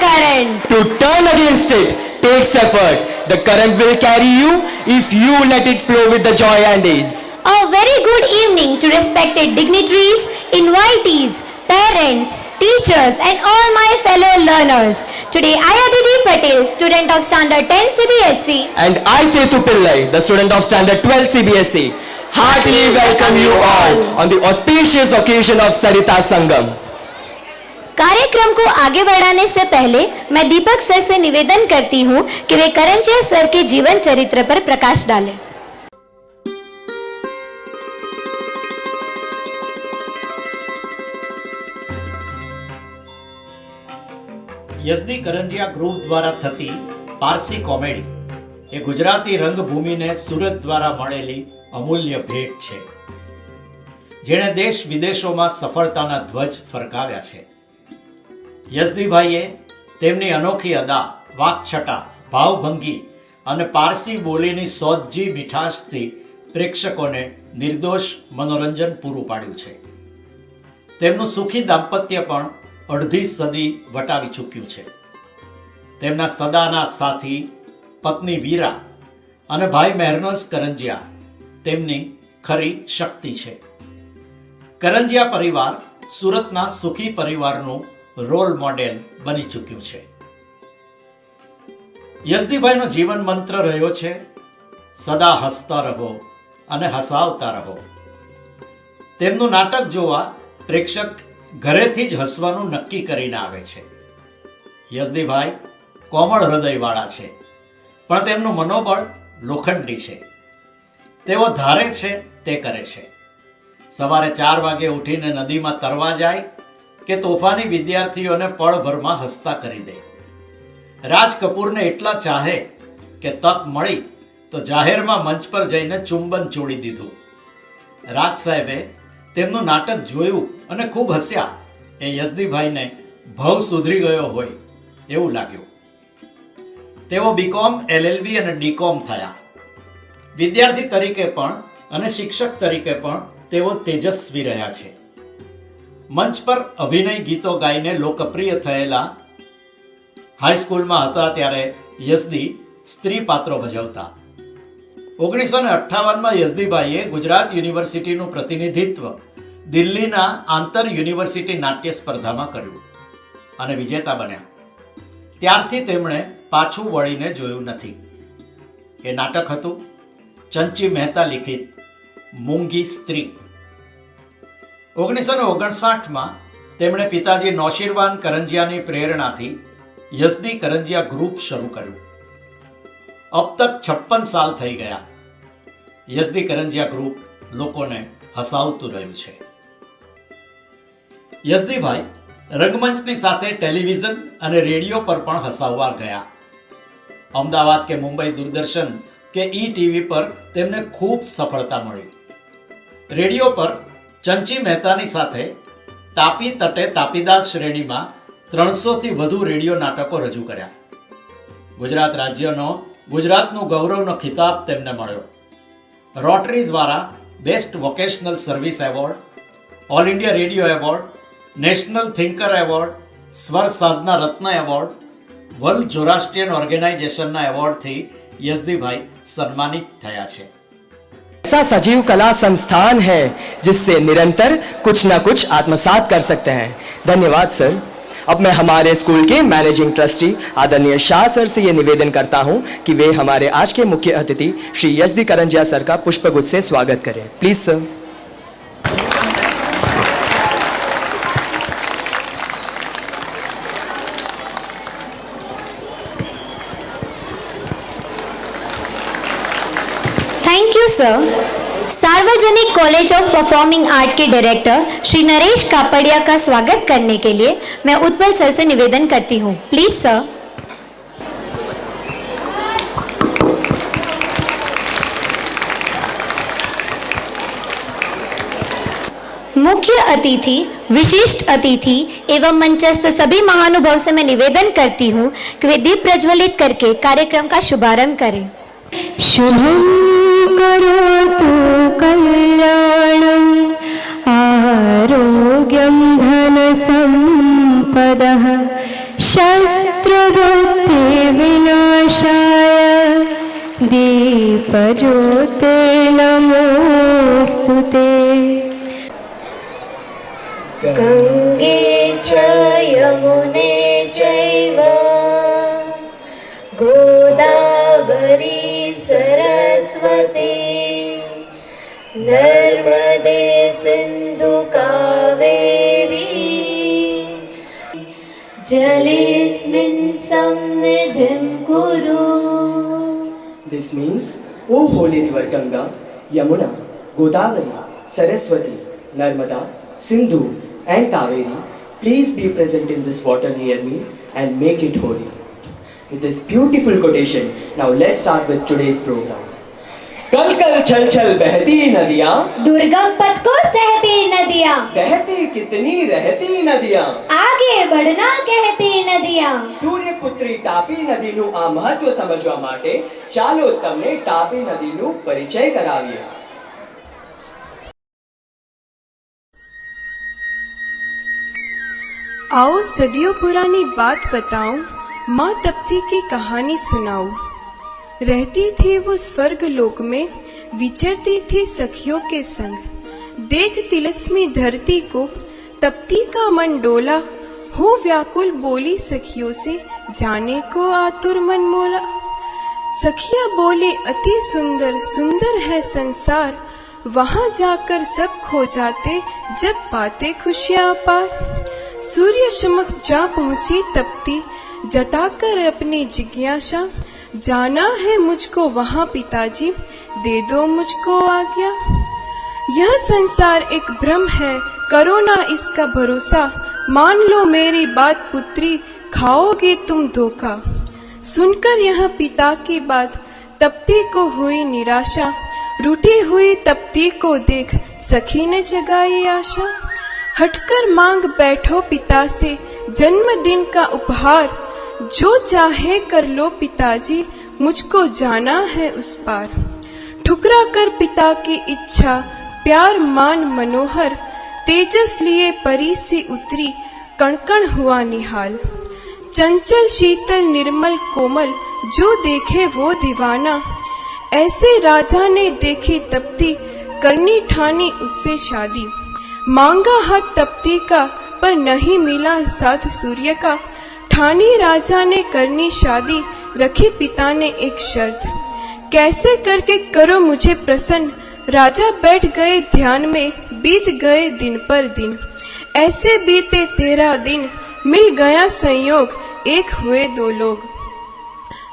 current. To turn against it takes effort. The current will carry you if you let it flow with the joy and ease. A very good evening to respected dignitaries, invitees, parents, teachers and all my fellow learners. Today I, Aditi Patel, student of Standard 10 CBSE, And I, Setu Pillai, the student of Standard 12 CBSE, heartily welcome you all on the auspicious occasion of Sarita Sangam. कार्यक्रम को आगे बढ़ाने से पहले मैं दीपक sir से निवेदन करती हूँ कि वे करंजिया सर के जीवन चरित्र पर प्रकाश डालें। યઝદી કરંજિયા ગ્રુપ દ્વારા થતી પારસી કોમેડી એ ગુજરાતી રંગભૂમિને સુરત દ્વારા મળેલી અમૂલ્ય ભેટ છે, જેણે દેશ વિદેશોમાં સફળતાના ધ્વજ ફરકાવ્યા છે. યઝદીભાઈએ તેમની અનોખી અદા, વાકછટા, ભાવભંગી અને પારસી બોલીની સોજ્જી મીઠાશથી પ્રેક્ષકોને નિર્દોષ મનોરંજન પૂરું પાડ્યું છે. તેમનું સુખી દાંપત્ય પણ અડધી સદી વટાવી ચૂક્યું છે. તેમના સદાના સાથી પત્ની વીરા અને ભાઈ મહેરનોઝ કરંજિયા તેમની ખરી શક્તિ છે. કરંજિયા પરિવાર સુરતના સુખી પરિવારનું રોલ મોડેલ બની ચૂક્યું છે. યઝદીભાઈનો જીવન મંત્ર રહ્યો છે, સદા હસતા રહો અને હસાવતા રહો. તેમનું નાટક જોવા પ્રેક્ષક ઘરેથી જ હસવાનું નક્કી કરીને આવે છે. યઝદીભાઈ કોમળ હૃદયવાળા છે, પણ તેમનું મનોબળ લોખંડી છે. તેઓ ધારે છે તે કરે છે. સવારે 4 વાગે ઉઠીને નદીમાં તરવા જાય કે તોફાની વિદ્યાર્થીઓને પળભરમાં હસતા કરી દે. રાજ કપૂરને એટલા ચાહે કે તક મળી તો જાહેરમાં મંચ પર જઈને ચુંબન ચોડી દીધું. રાજ સાહેબે તેમનું નાટક જોયું અને ખૂબ હસ્યા. એ યઝદીભાઈને ભવ સુધરી ગયો હોય એવું લાગ્યું. તેઓ બીકોમ, LLB અને ડીકોમ થયા. વિદ્યાર્થી તરીકે પણ અને શિક્ષક તરીકે પણ તેઓ તેજસ્વી રહ્યા છે. મંચ પર અભિનય ગીતો ગાઈને લોકપ્રિય થયેલા. હાઈસ્કૂલમાં હતા ત્યારે યઝદી સ્ત્રી પાત્રો ભજવતા. 1958માં યઝદીભાઈએ ગુજરાત યુનિવર્સિટીનું પ્રતિનિધિત્વ દિલ્હીના આંતર યુનિવર્સિટી નાટ્ય સ્પર્ધામાં કર્યું અને વિજેતા બન્યા. ત્યારથી તેમણે પાછું વળીને જોયું નથી. એ નાટક હતું ચંચી મહેતા લિખિત મૂંગી સ્ત્રી. 1959માં તેમણે પિતાજી નૌશીરવાન કરંજિયાની પ્રેરણાથી યઝદી કરંજિયા ગ્રુપ શરૂ કર્યું. અબ તક 56 સાલ થઈ ગયા. યઝદી કરંજિયા ગ્રુપ લોકોને હસાવતું રહ્યું છે. યઝદીભાઈ રંગમંચની સાથે ટેલિવિઝન અને રેડિયો પર પણ હસાવવા ગયા. અમદાવાદ કે મુંબઈ દૂરદર્શન કે ETV પર તેમને ખૂબ સફળતા મળી. રેડિયો પર ચંચી મહેતાની સાથે તાપી તટે તાપીદાસ શ્રેણીમાં 300થી વધુ રેડિયો નાટકો રજૂ કર્યા. ગુજરાત રાજ્યનો ગુજરાતનું ગૌરવનો ખિતાબ તેમને મળ્યો. રોટરી દ્વારા best vocational service award, all India radio award, national thinker award, સ્વર સાધના રત્ન એવોર્ડ, વર્લ્ડ ઝોરાસ્ટ્રિયન ઓર્ગેનાઇઝેશનના એવોર્ડથી યઝદીભાઈ સન્માનિત થયા છે. ऐसा सजीव कला संस्थान है जिससे निरंतर कुछ न कुछ आत्मसात कर सकते हैं. धन्यवाद सर. अब मैं हमारे स्कूल के मैनेजिंग ट्रस्टी आदरणीय शाह सर से ये निवेदन करता हूँ कि वे हमारे आज के मुख्य अतिथि श्री यज़दी करंजिया सर का पुष्पगुच्छ से स्वागत करें. Please sir. Thank you sir. सार्वजनिक कॉलेज ऑफ परफॉर्मिंग आर्ट के डायरेक्टर श्री नरेश कापड़िया का स्वागत करने के लिए मैं उत्पल सर से निवेदन करती हूँ. Please sir. मुख्य अतिथि, विशिष्ट अतिथि एवं मंचस्थ सभी महानुभाव से मैं निवेदन करती हूँ कि वे दीप प्रज्वलित करके कार्यक्रम का शुभारंभ करें. शुभं करोतु कल्याणं आरोग्यं धनसम्पदः शक्ति दीपज्योतिर्नमोऽस्तुते। गंगे च यमुने चैव गोदावरी सरस्वती नर्मदे सिंधु कावेरी जलेऽस्मिन् सन्निधिं कुरु। This means, O holy river Ganga, Yamuna, Godavari, Saraswati, Narmada, Sindhu and Kaveri, please be present in this water near me and make it holy. With this beautiful quotation, now let's start with today's program. कल कल छल छल बहती नदियाँ, दुर्गम पथ को सहती नदियाँ, बहती कितनी रहती नदियाँ, आगे बढ़ना कहती नदियाँ। સૂર્યપુત્રી તાપી નદીનું આ મહત્વ સમજવા માટે ચાલો તમને તાપી નદીનું પરિચય કરાવીએ. आओ सदियों पुरानी बात बताऊं, माँ तप्ती की कहानी सुनाऊं। रहती थी वो स्वर्ग लोक में, विचरती थी सखियों के संग। देख तिलस्मी धरती को, तप्ती का मन डोला, हो व्याकुल बोली सखियों से, जाने को आतुर मन मोला। सखियां बोले अति सुंदर सुंदर है संसार, वहां जाकर सब खो जाते जब पाते खुशियां पार। सूर्य समक्ष जा पहुंची तप्ती, जताकर अपनी जिज्ञासा, जाना है मुझको वहां पिताजी, दे दो मुझको आज्ञा। यह संसार एक भ्रम है, करो ना इसका भरोसा, मान लो मेरी बात पुत्री, खाओगे तुम धोखा। सुनकर यह पिता की बात, तप्ती को हुई निराशा, रूठी हुई तप्ती को देख सखी ने जगाई आशा। हटकर मांग बैठो पिता से जन्मदिन का उपहार, जो चाहे कर लो पिताजी, मुझको जाना है उस पार। ठुकरा कर पिता की इच्छा, प्यार मान मनोहर, तेजस लिए परी सी उतरी, कण कण हुआ निहाल। चंचल शीतल निर्मल कोमल, जो देखे वो दीवाना, ऐसे राजा ने देखी तप्ती, करनी ठानी उससे शादी। मांगा हाथ तप्ती का, पर नहीं मिला साथ सूर्य का, ठानी राजा ने करनी शादी, रखी पिता ने एक शर्त, कैसे करके करो मुझे प्रसन्न। राजा बैठ गए ध्यान में, बीत गए दिन पर दिन, ऐसे बीते 13 दिन, मिल गया संयोग, एक हुए 2 लोग।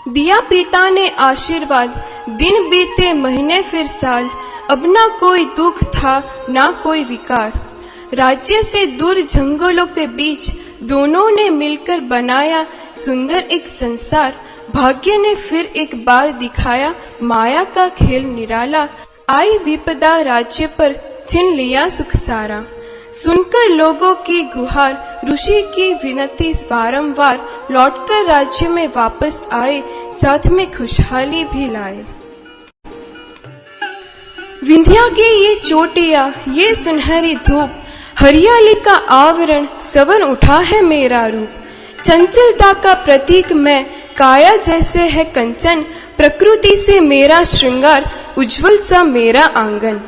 दिया पिता ने आशीर्वाद, दिन बीते महीने फिर साल, अब ना कोई दुख था ना कोई विकार। राज्य से दूर जंगलों के बीच, दोनों ने मिलकर बनाया सुंदर एक संसार। भाग्य ने फिर एक बार दिखाया माया का खेल निराला, आई विपदा राज्य पर, छिन लिया सुख सारा। सुनकर लोगों की गुहार, ऋषि की विनती बारंबार, लौटकर राज्य में वापस आए, साथ में खुशहाली भी लाए। विंध्या के ये चोटियां, ये सुनहरी धूप, हरियाली का आवरण, सवन उठा है मेरा रूप। चंचलता का प्रतीक मैं, काया जैसे है कंचन, प्रकृति से मेरा श्रृंगार, उज्जवल सा मेरा आंगन।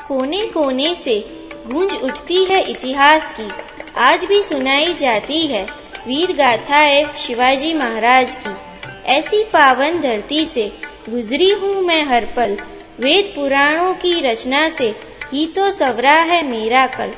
कोने कोने से गूंज उठती है इतिहास की, आज भी सुनाई जाती है वीर गाथाएं शिवाजी महाराज की। ऐसी पावन धरती से गुजरी हूँ मैं हर पल। वेद पुराणों की रचना से ही तो सवरा है मेरा कल।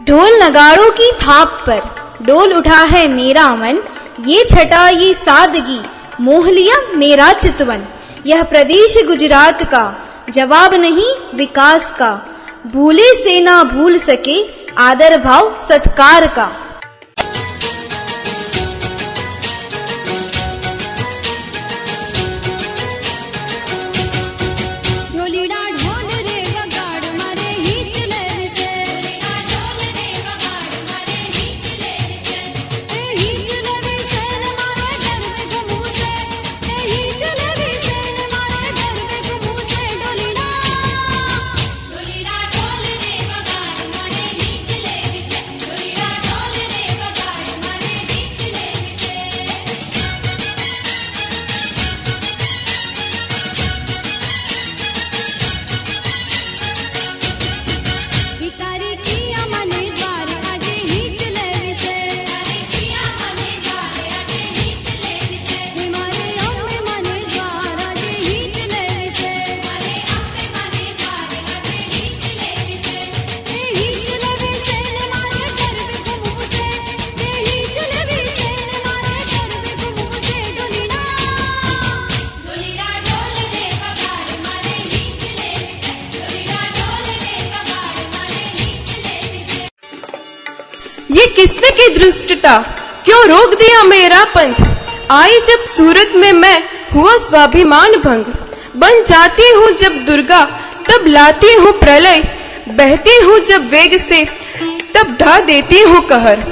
ढोल नगाड़ों की थाप पर डोल उठा है मेरा मन। ये छटा ये सादगी मोह लिया मेरा चितवन। यह प्रदेश गुजरात का जवाब नहीं विकास का। भूले से ना भूल सके आदर भाव सत्कार का। ये किसने की दृष्टता, क्यों रोक दिया मेरा पंथ। आई जब सूरत में मैं हुआ स्वाभिमान भंग। बन जाती हूँ जब दुर्गा तब लाती हूँ प्रलय। बहती हूँ जब वेग से तब ढा देती हूँ कहर।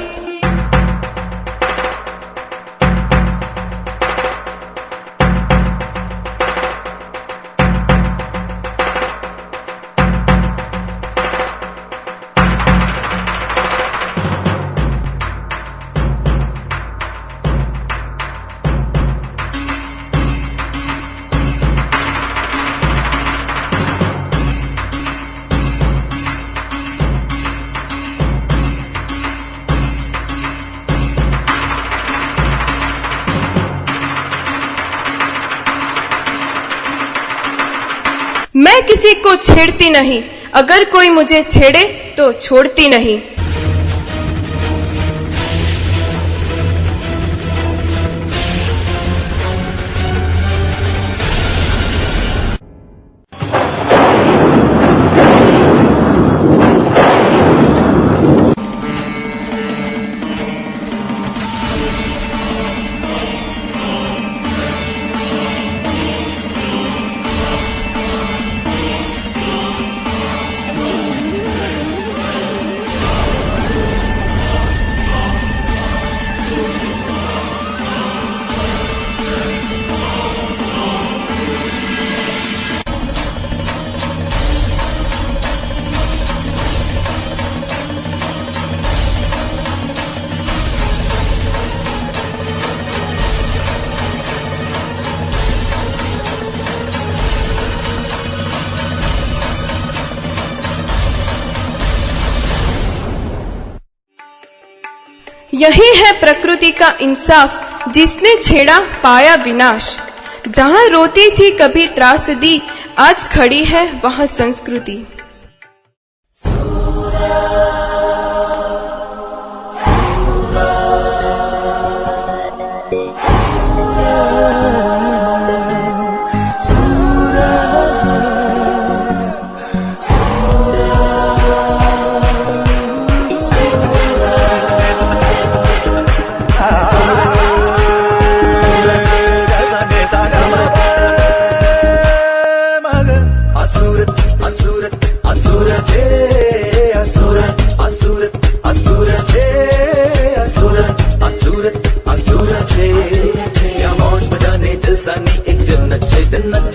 मैं किसी को छेड़ती नहीं, अगर कोई मुझे छेड़े तो छोड़ती नहीं। यही है प्रकृति का इंसाफ, जिसने छेड़ा पाया विनाश। जहां रोती थी कभी त्रासदी, आज खड़ी है वह संस्कृति।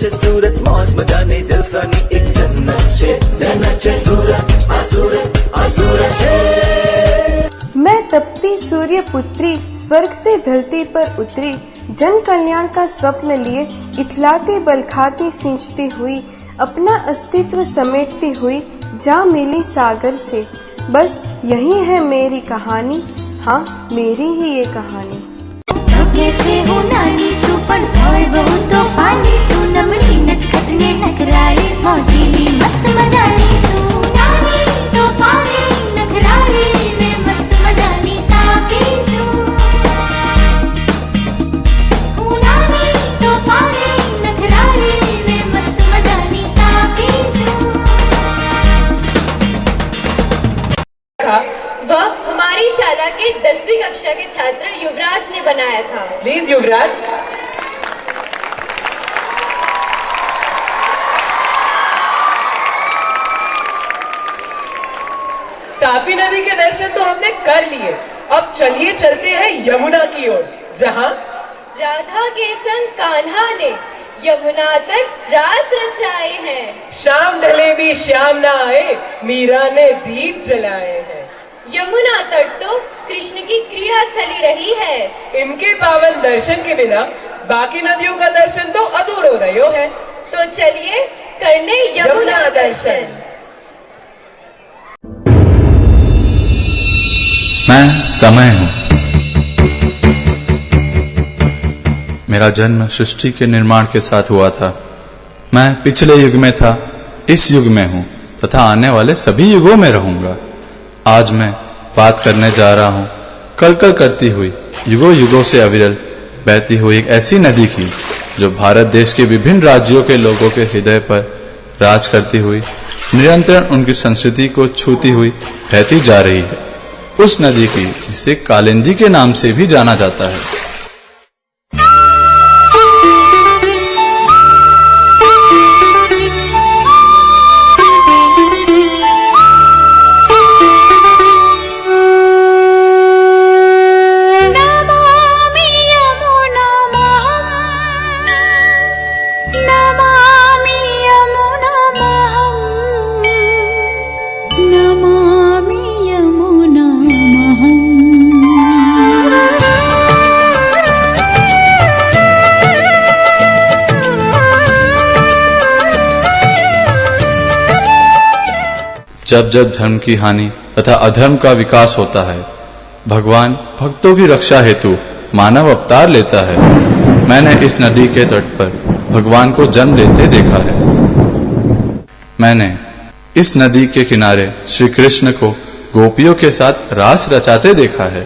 सूरत मौज मचाने जलसानी एक जन्नत छे सूरत आसूरत छे। मैं तपती सूर्य पुत्री स्वर्ग से धरती पर उतरी, जन कल्याण का स्वप्न लिए इथलाती बलखाती सींचती हुई, अपना अस्तित्व समेटती हुई जा मिली सागर से। बस यही है मेरी कहानी, हाँ मेरी ही ये कहानी। હું નાની છું પણ તોય બહુ તોફાની છું, નમણી નટખટને નખરાળી મોજીલી મસ્ત મજાની છું, નાની તોફાની નખરાળી ને મસ્ત મજાની તાપી છું, હું નાની તોફાની નખરાળી ને મસ્ત મજાની તાપી છું। वह हमारी शाला के 10वीं कक्षा के छात्र युवराज ने बनाया था। प्लीज युवराज। तापी नदी के दर्शन तो हमने कर लिए, अब चलिए चलते हैं यमुना की ओर, जहाँ राधा के संग कान्हा ने यमुना तट रास रचाए हैं। शाम ढले भी श्याम ना आए, मीरा ने दीप जलाए हैं। यमुना तट तो कृष्ण की क्रीड़ा स्थली रही है। इनके पावन दर्शन के बिना बाकी नदियों का दर्शन तो अधूरो रहो है। तो चलिए करने यमुना दर्शन। मैं समय हूँ। मेरा जन्म सृष्टि के निर्माण के साथ हुआ था। मैं पिछले युग में था, इस युग में हूँ तथा आने वाले सभी युगों में रहूंगा। आज मैं बात करने जा रहा हूँ कल कल करती हुई युगों युगों से अविरल बहती हुई एक ऐसी नदी की, जो भारत देश के विभिन्न राज्यों के लोगों के हृदय पर राज करती हुई निरंतर उनकी संस्कृति को छूती हुई बहती जा रही है। उस नदी की जिसे कालिंदी के नाम से भी जाना जाता है। जब जब धर्म की हानि तथा अधर्म का विकास होता है, भगवान भक्तों की रक्षा हेतु मानव अवतार लेता है। मैंने इस नदी के तट पर भगवान को जन्म लेते देखा है। मैंने इस नदी के किनारे श्री कृष्ण को गोपियों के साथ रास रचाते देखा है।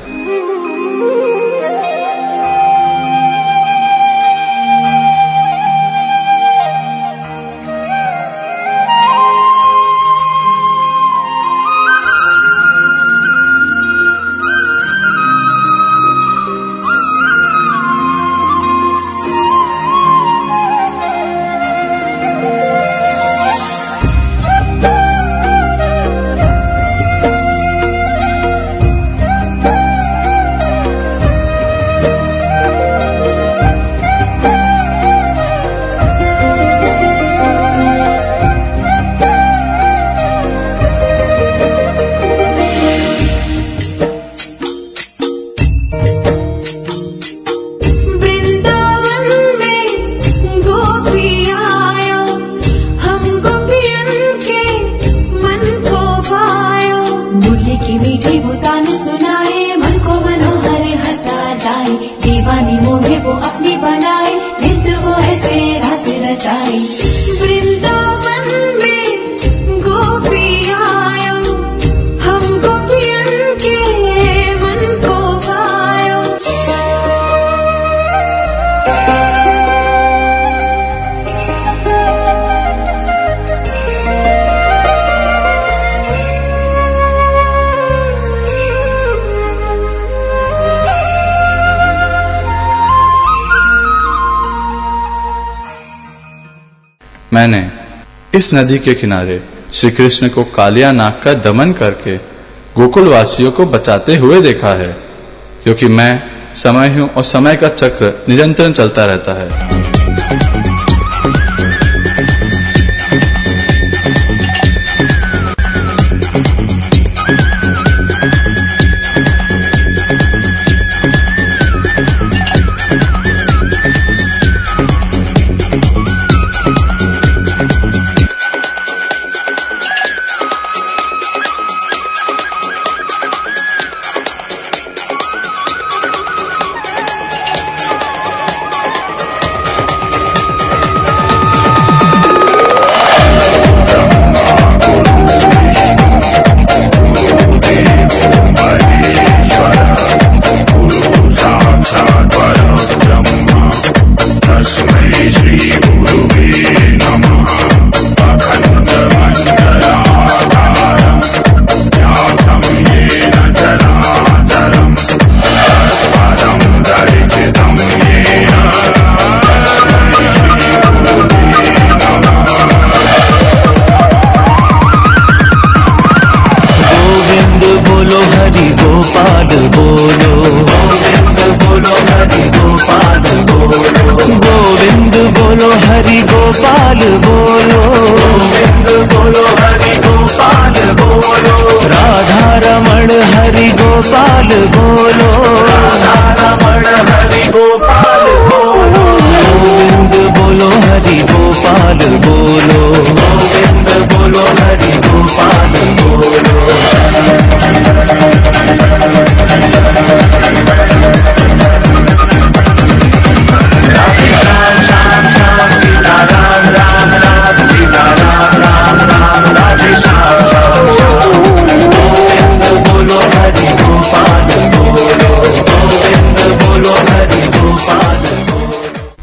मैंने इस नदी के किनारे श्री कृष्ण को कालिया नाग का दमन करके गोकुलवासियों को बचाते हुए देखा है, क्योंकि मैं समय हूं और समय का चक्र निरंतर चलता रहता है।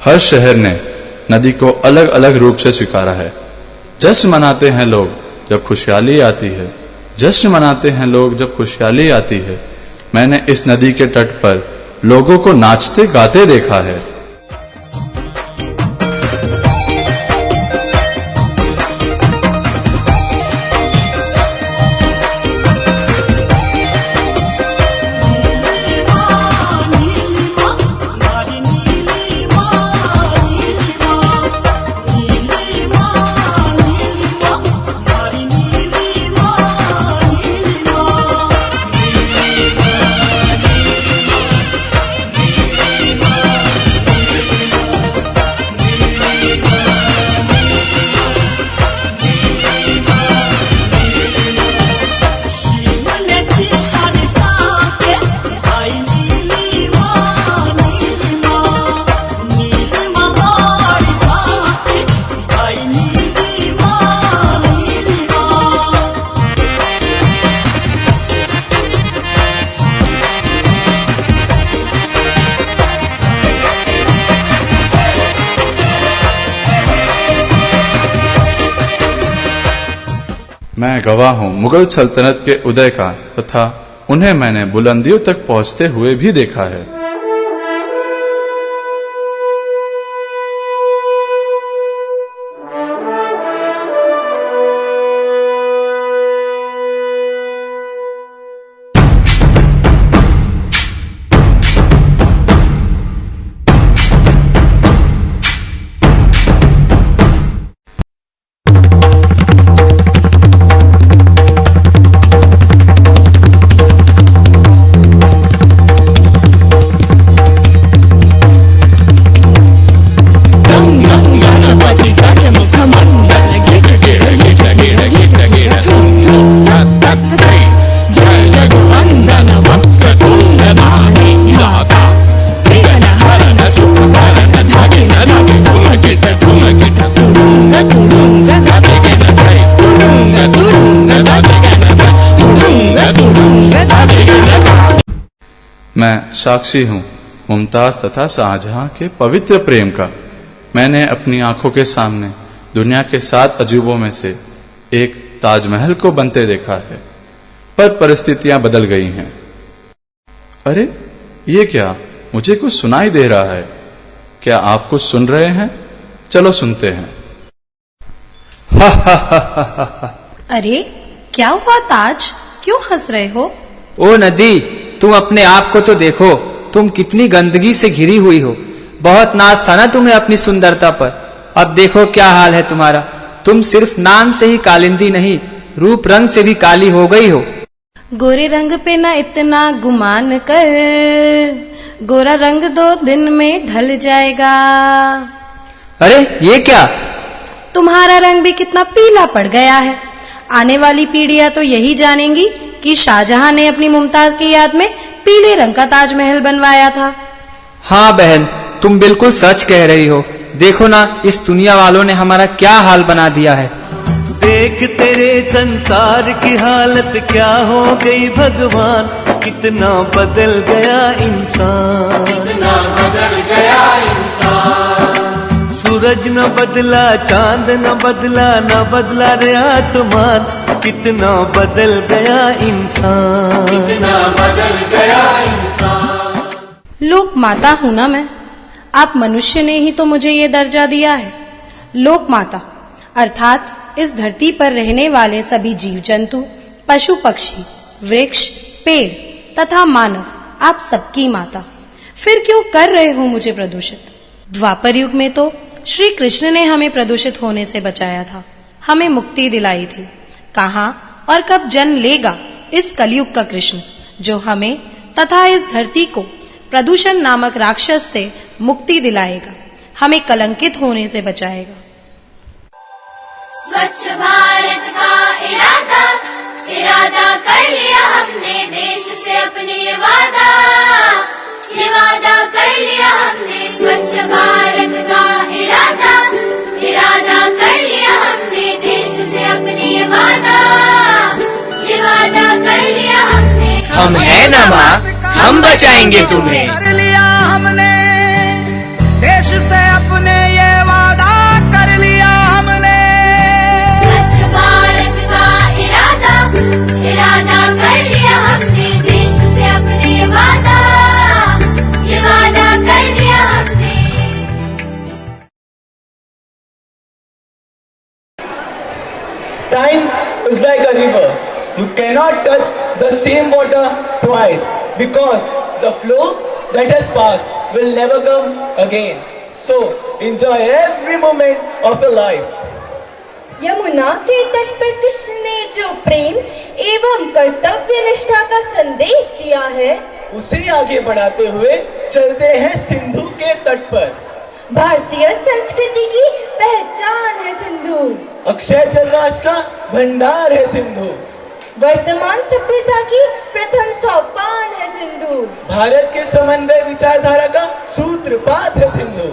हर शहर ने नदी को अलग अलग रूप से स्वीकारा है। जश्न मनाते हैं लोग जब खुशहाली आती है, जश्न मनाते हैं लोग जब खुशहाली आती है। मैंने इस नदी के तट पर लोगों को नाचते गाते देखा है। मैं गवाह हूं मुगल सल्तनत के उदय का, तथा उन्हें मैंने बुलंदियों तक पहुंचते हुए भी देखा है। मैं साक्षी हूँ मुमताज तथा शाहजहां के पवित्र प्रेम का। मैंने अपनी आंखों के सामने दुनिया के 7 अजूबों में से एक ताजमहल को बनते देखा है, पर परिस्थितियां बदल गई हैं। अरे ये क्या, मुझे कुछ सुनाई दे रहा है। क्या आप कुछ सुन रहे हैं? चलो सुनते हैं। अरे क्या हुआ ताज, क्यों हंस रहे हो? ओ नदी, तुम अपने आप को तो देखो, तुम कितनी गंदगी से घिरी हुई हो। बहुत नाज था ना तुम्हें अपनी सुंदरता पर, अब देखो क्या हाल है तुम्हारा। तुम सिर्फ नाम से ही कालिंदी नहीं, रूप रंग से भी काली हो गई हो। गोरे रंग पे ना इतना गुमान कर, गोरा रंग 2 दिन में ढल जाएगा। अरे ये क्या? तुम्हारा रंग भी कितना पीला पड़ गया है। आने वाली पीढ़ियां तो यही जानेंगी कि शाहजहां ने अपनी मुमताज की याद में पीले रंग का ताजमहल बनवाया था। हाँ बहन, तुम बिल्कुल सच कह रही हो। देखो ना, इस दुनिया वालों ने हमारा क्या हाल बना दिया है। देख तेरे संसार की हालत क्या हो गई भगवान, कितना बदल गया इंसान, कितना बदल गया इंसान। सूरज न बदला, चांद न बदला, न बदला रे आसमान, कितना बदल गया इंसान, कितना बदल गया इंसान। लोक माता हूं ना मैं, आप मनुष्य ने ही तो मुझे ये दर्जा दिया है। लोक माता अर्थात इस धरती पर रहने वाले सभी जीव जंतु, पशु पक्षी, वृक्ष, पेड़ तथा मानव, आप सबकी माता। फिर क्यों कर रहे हो मुझे प्रदूषित? द्वापर युग में तो श्री कृष्ण ने हमें प्रदूषित होने से बचाया था, हमें मुक्ति दिलाई थी। कहाँ और कब जन्म लेगा इस कलयुग का कृष्ण, जो हमें तथा इस धरती को प्रदूषण नामक राक्षस से मुक्ति दिलाएगा, हमें कलंकित होने से बचाएगा। स्वच्छ भारत का इरादा कर लिया हमने, देश से अपने ये वादा कर लिया हमने। स्वच्छ भारत का इरादा कर लिया हमने, देश से अपने ये वादा कर लिया हमने। हम है ना माँ, हम बचाएंगे तुम्हें। कर लिया हमने, देश से अपने ये वादा कर लिया हमने। स्वच्छ भारत का इरादा कर लिया हमने, देश से अपने ये वादा कर लिया हमने। Time is like a river. You cannot touch the same water twice because the flow that has passed will never come again. So enjoy every moment of your life. Yamuna के तट पर कृष्ण ने जो प्रेम एवं कर्तव्य निष्ठा का संदेश दिया है, उसे आगे बढ़ाते हुए चलते हैं सिंधु के तट पर। भारतीय संस्कृति की पहचान है सिंधु, अक्षय जल राज का भंडार है सिंधु, वर्तमान सभ्यता की प्रथम सोपान है सिंधु, भारत के समन्वय विचारधारा का सूत्रपात है सिंधु।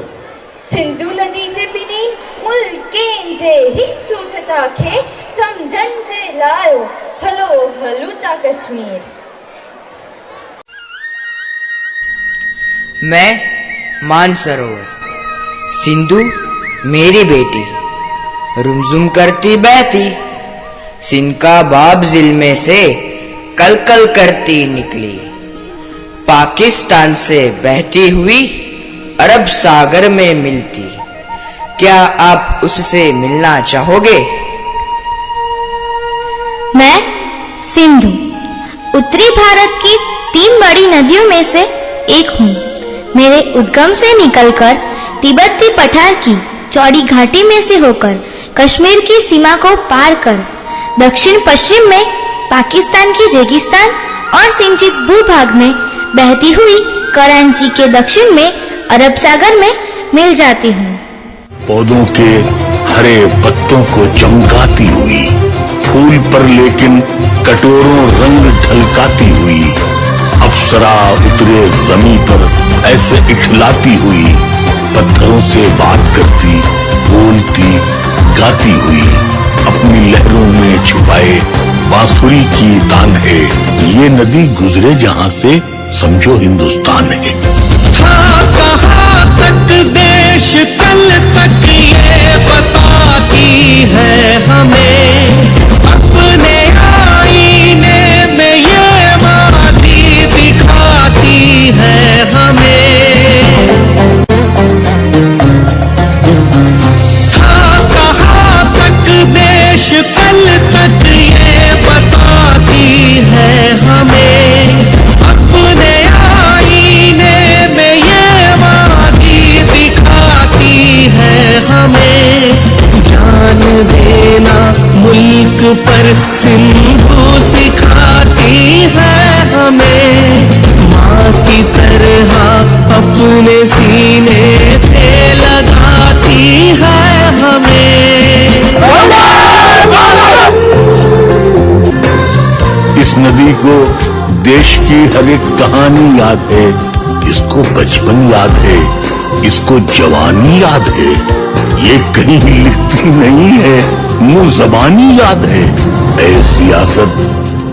सिंधु नदी जे बिनी मुल्कें जे हिक सूत्रता खे समझन जे लायो हलो हलूता कश्मीर। मैं मानसरोवर, सिंधु मेरी बेटी, रुमझुम करती बहती, सिनका बाब जिल में से कल कल करती निकली, पाकिस्तान से बहती हुई अरब सागर में मिलती। क्या आप उससे मिलना चाहोगे? मैं सिंधु उत्तरी भारत की 3 बड़ी नदियों में से एक हूँ। मेरे उद्गम से निकलकर तिब्बती पठार की चौड़ी घाटी में से होकर कश्मीर की सीमा को पार कर दक्षिण पश्चिम में पाकिस्तान की रेगिस्तान और सिंचित भूभाग में बहती हुई कराची के दक्षिण में अरब सागर में मिल जाती हूँ। पौधों के हरे पत्तों को चमकाती हुई, फूल पर लेकिन कटोरों रंग ढलकाती हुई, अप्सरा उतरे जमीन पर ऐसे इखलाती हुई, पत्थरों से बात करती, बोलती, गाती हुई, अपनी लहरों में छुपाए बांसुरी की तान है। ये नदी गुजरे जहाँ से समझो हिंदुस्तान है। कहाँ तक देश कल तक ये बताती है हमें, अपने आईने में ये माजी दिखाती है हमें। कहाँ तक पर सिंधु सिखाती है हमें, माँ की तरह अपने सीने से लगाती है हमें। इस नदी को देश की हर एक कहानी याद है, इसको बचपन याद है, इसको जवानी याद है। ये कहीं लिखती नहीं है, मुंह जबानी याद है। ऐ सियासत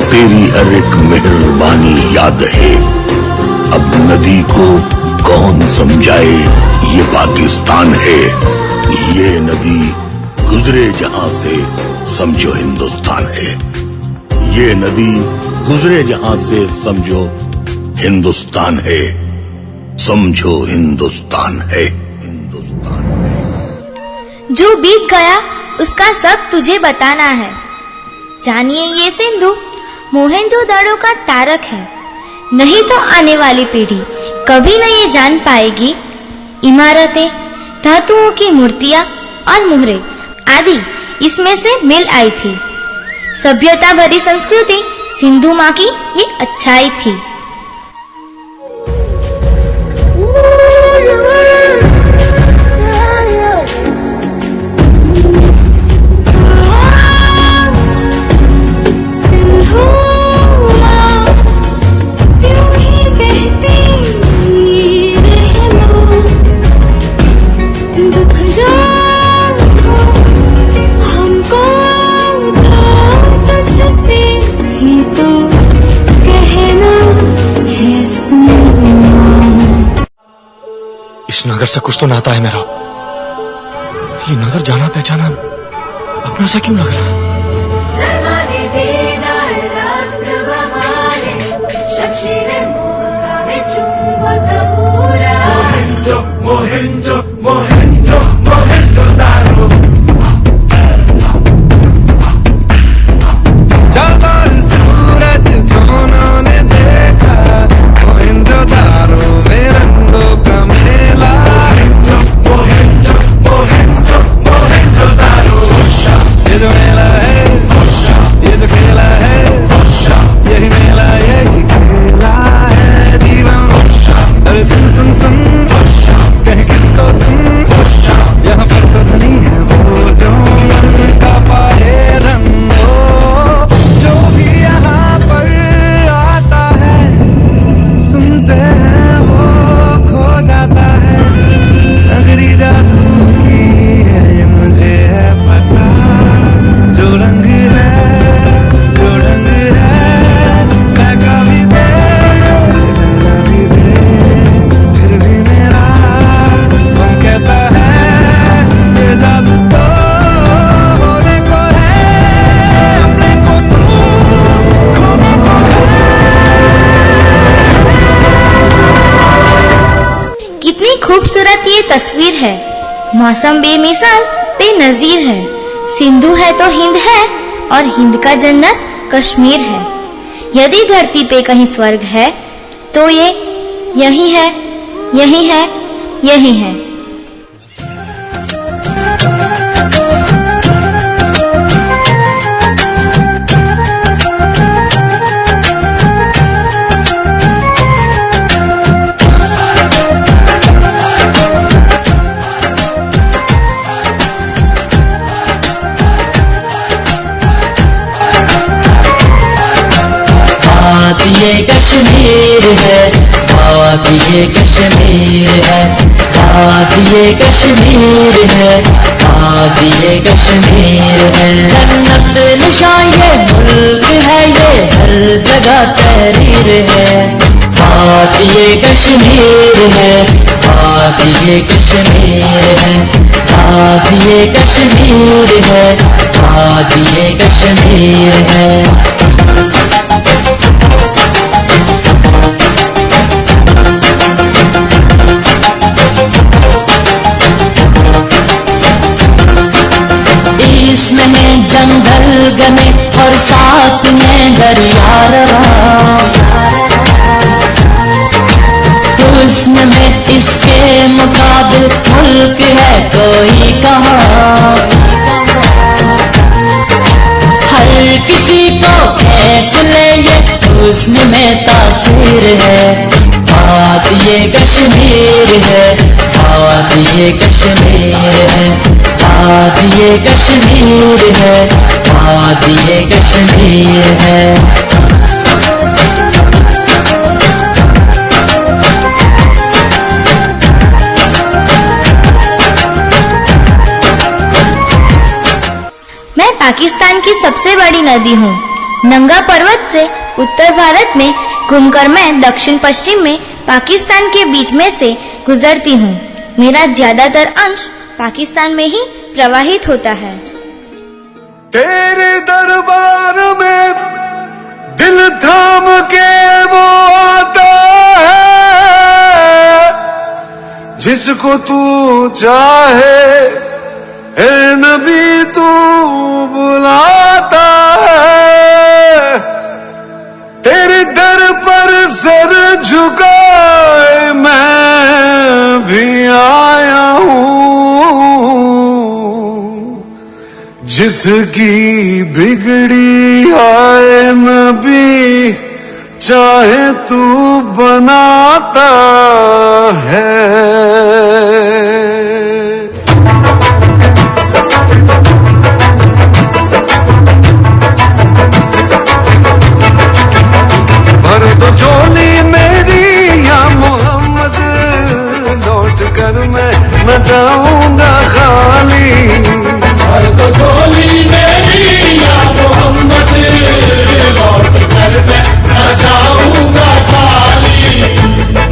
तेरी हर एक मेहरबानी याद है। अब नदी को कौन समझाए ये पाकिस्तान है, ये नदी गुजरे जहां से समझो हिंदुस्तान है। ये नदी गुजरे जहां से समझो हिंदुस्तान है, समझो हिंदुस्तान है, हिंदुस्तान है। जो बीत गया उसका सब तुझे बताना है। जानिए ये सिंधु मोहनजोदड़ो का तारक है, नहीं तो आने वाली पीढ़ी कभी न ये जान पाएगी। इमारतें, धातुओं की मूर्तियां और मुहरे आदि इसमें से मिल आई थी। सभ्यता भरी संस्कृति सिंधु माँ की ये अच्छाई थी। इस नगर से कुछ तो नाता है मेरा। ये नगर जाना पहचाना अपना सा क्यों लग रहा है? जब सूरज दोनों ने देखा, मोहनजोदारो में रंगों का मेला। ये जो मेला है, ये जो खेला है, यही मेला यही खेला है जीवन। अरे सुन सुन सुन, कहीं किसको तुम, यहाँ पर तो धनी है वो जो मन का पाए रंगो। जो भी यहाँ पर आता है, सुनते हैं वो खो जाता है। नगरी जादू की है ये मुझे है पता। जो रंग है, जो रंग है, महका भी दे, महका भी दे, फिर भी मेरा मन कहता है ये जादू तो होने को है, अपने को तू खोने को कितनी खूबसूरत ये तस्वीर है। मौसम बेमिसाल बेनजीर है। सिंधु है तो हिंद है और हिंद का जन्नत कश्मीर है। यदि धरती पे कहीं स्वर्ग है तो ये यही है, यही है, यही है। बात ये कश्मीर है, बात ये कश्मीर है, बात ये कश्मीर है, बात ये कश्मीर है। जन्नत निशान ये मुल्क है, ये हर जगह तहरीर है। बात ये कश्मीर है, बात ये कश्मीर है, बात ये कश्मीर है, बात ये कश्मीर है। इसमें है जंगल घने और साथ में दरिया रवा। हुस्न में इसके मुकाबिल मुल्क है कोई कहाँ। हर हुस्न में तासीर है। बात ये कश्मीर है, बात ये कश्मीर है, बात ये कश्मीर है, बात ये कश्मीर है। मैं पाकिस्तान की सबसे बड़ी नदी हूँ। नंगा पर्वत से उत्तर भारत में घूमकर मैं दक्षिण पश्चिम में पाकिस्तान के बीच में से गुजरती हूँ। मेरा ज्यादातर अंश पाकिस्तान में ही प्रवाहित होता है। तेरे दरबार में दिल थाम के वो आता है, जिसको तू चाहे ए नबी तू बुलाता है। तेरे दर पर सर झुकाए मैं भी आया हूँ, जिसकी बिगड़ी आए नबी चाहे तू बनाता है। भर दो झोली मेरी या मोहम्मद, लौट कर मैं न जाऊंगा खाली। भर दो झोली मेरी या मोहम्मद, लौट कर मैं न जाऊंगा खाली।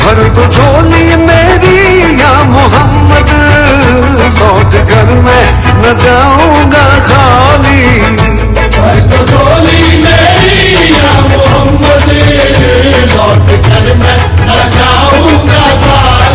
भर दो झोली मेरी या मोहम्मद, लौट कर मैं न जाऊंगा खाली। भर दो झोली मेरी या मोहम्मद, लौट कर मैं न जाऊंगा खाली।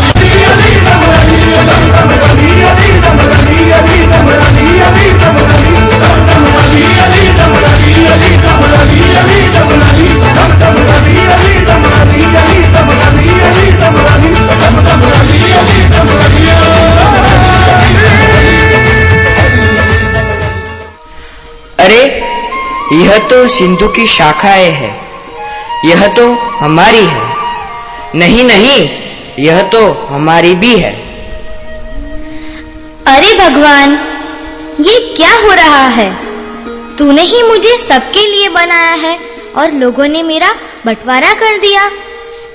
अरे यह तो सिंधु की शाखाएं है, यह तो हमारी है। नहीं नहीं, यह तो हमारी भी है। अरे भगवान, ये क्या हो रहा है? तूने ही मुझे सबके लिए बनाया है और लोगों ने मेरा बंटवारा कर दिया।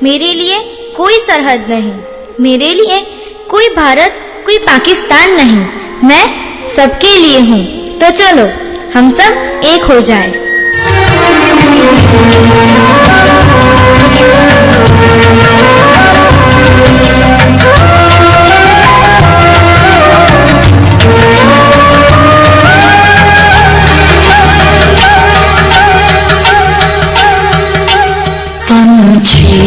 मेरे लिए कोई सरहद नहीं, मेरे लिए कोई भारत कोई पाकिस्तान नहीं, मैं सबके लिए हूँ। तो चलो हम सब एक हो जाएं। पंछी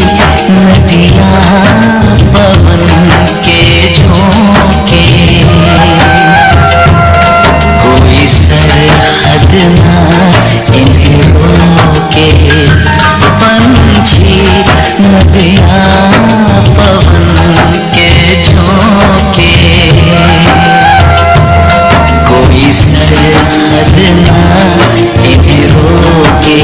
नदियाँ पवन के झोंके, कोई सरहद ना इन्हें रोके। पंछी नदियाँ पवन के झोंके, कोई सरहद ना इन्हें रोके।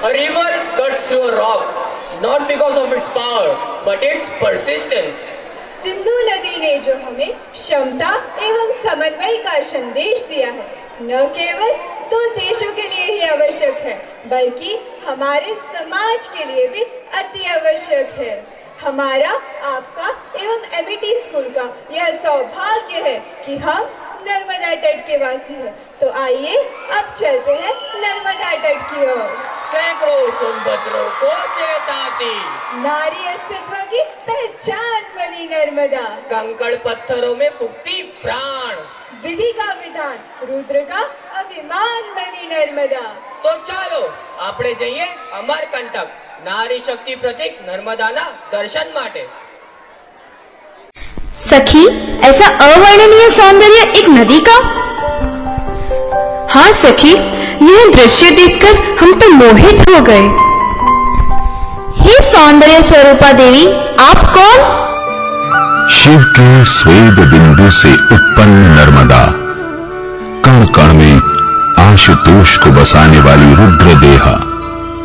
A river cuts through a rock, not because of its power, but its persistence. Sindhu नदी ने जो हमें क्षमता एवं समन्वय का संदेश दिया है, न केवल दो देशों के लिए ही आवश्यक है, बल्कि हमारे समाज के लिए भी अति आवश्यक है। हमारा, आपका एवं एमिटी स्कूल का यह सौभाग्य है कि हम नर्मदा तट के वासी हैं। तो आइए अब चलते हैं नर्मदा तट की ओर। सैकड़ों सोनभद्रों को चेताती, नारी अस्तित्व की पहचान बनी नर्मदा, कंकड़ पत्थरों में फूकती प्राण, विधि का विधान, रुद्र का अभिमान बनी नर्मदा। तो ચાલો આપણે જઈએ અમરકંટક, નારી શક્તિ પ્રતીક નર્મદાના દર્શન માટે। सखी, ऐसा अवर्णनीय सौंदर्य एक नदी का? हाँ सखी, यह दृश्य देखकर हम तो मोहित हो गए। हे सौंदर्य स्वरूपा देवी, आप कौन? शिव के स्वेद बिंदु से उत्पन्न नर्मदा, कण कण में आशुतोष को बसाने वाली रुद्र देहा,